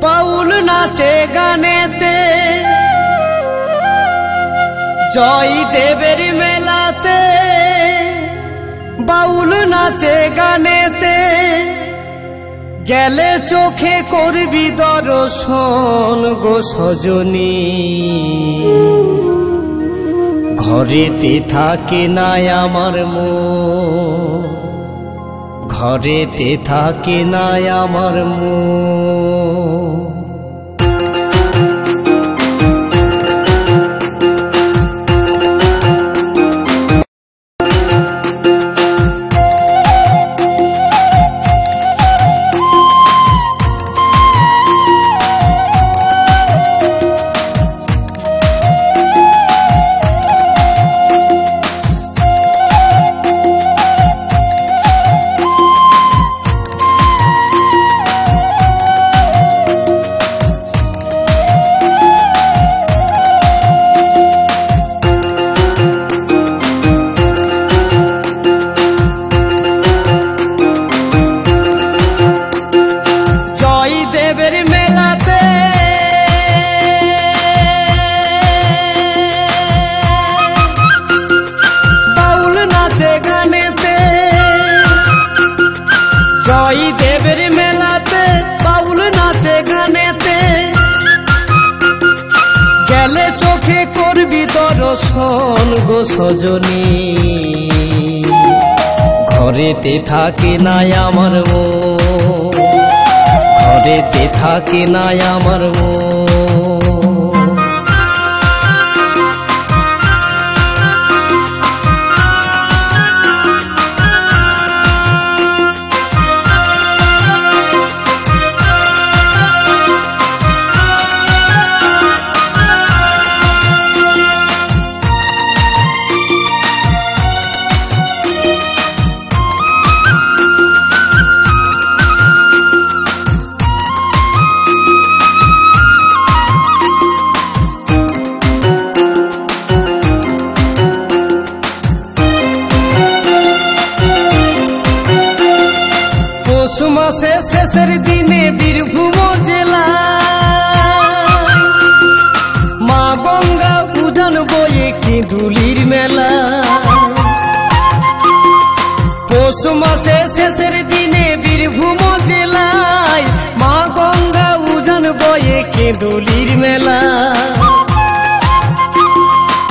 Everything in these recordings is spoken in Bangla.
বাউল নাচে গানেতে জয়দেবের মেলাতে, বাউল নাচে গানেতে গেলে চোখে করবি দর্শন গো সজনী। ঘরেতে থাকে নাই আমার মন, ঘরেতে থাকে নাই আমার মন। জয়দেবের মেলাতে বাউল নাচে গানেতে গেলে চোখে করবি দর্শন গো সজনী। ঘরেতে থাকে নাই আমার মন, ঘরেতে থাকে নাই আমার মন। পৌষ মাসে শেষের দিনে বীরভূম জেলা মা গঙ্গা উজান বয়ে কিঁদুলির মেলা। পৌষ মাসে শেষের দিনে বীরভূম জেলায় মা গঙ্গা উজান বয়ে কিঁদুলির মেলা।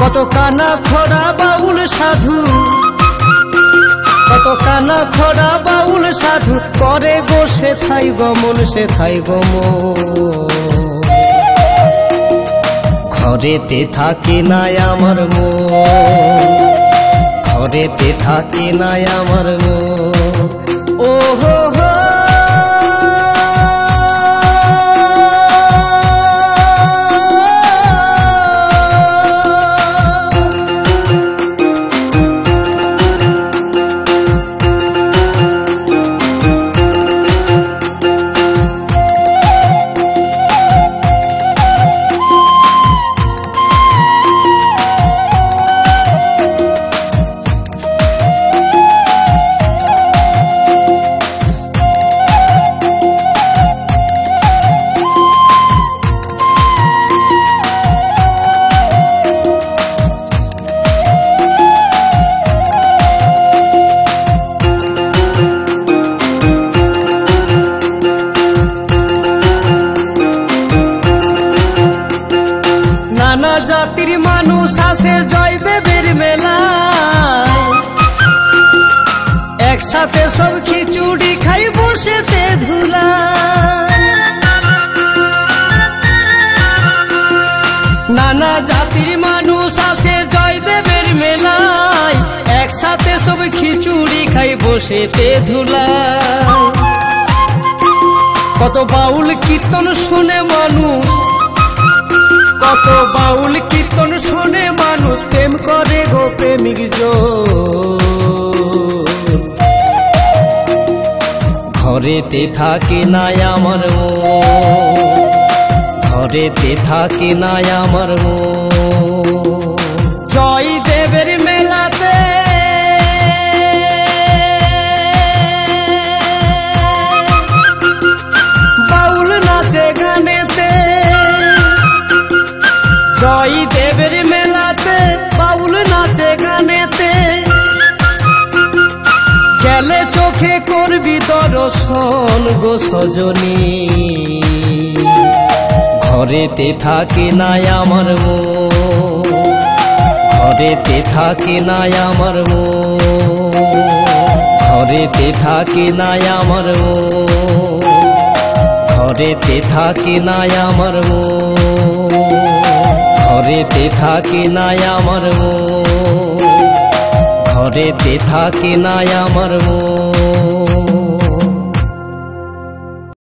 কত কানা খোড়া বাউল সাধু, কত কানা খোড়া বাউল সাধু করে গো সেথায় গমন, সেথায় গমন। ঘরেতে থাকে নাই আমার মন, ঘরেতে থাকে নাই আমার মন। ও হো হো নানা জাতির মানুষ আসে জয়দেবের মেলায়, একসাথে সব খিচুড়ি খাই বসেতে ধুলায়। নানা জাতির মানুষ আসে জয়দেবের মেলায়, একসাথে সব খিচুড়ি খাই বসেতে ধুলায়। কত বাউল কীর্তন শুনে মানুষ, কত বাউল কীর্তন শুনে মানুষ প্রেম করে গো প্রেমিক জন। ঘরেতে থাকে নাই আমার মন, ঘরেতে থাকে নাই আমার মন। জয়দেবের মেলাতে বাউল নাচে গানে চোখে করবি দর্শন গো সজনী, ঘরেতে থাকে না আমার মন, ঘরেতে থাকে না আমার মন, ঘরেতে থাকে না আমার মন, ঘরেতে থাকে না আমার মন, ঘরেতে থাকে না আমার মন, ঘরেতে থাকে না আমার মন।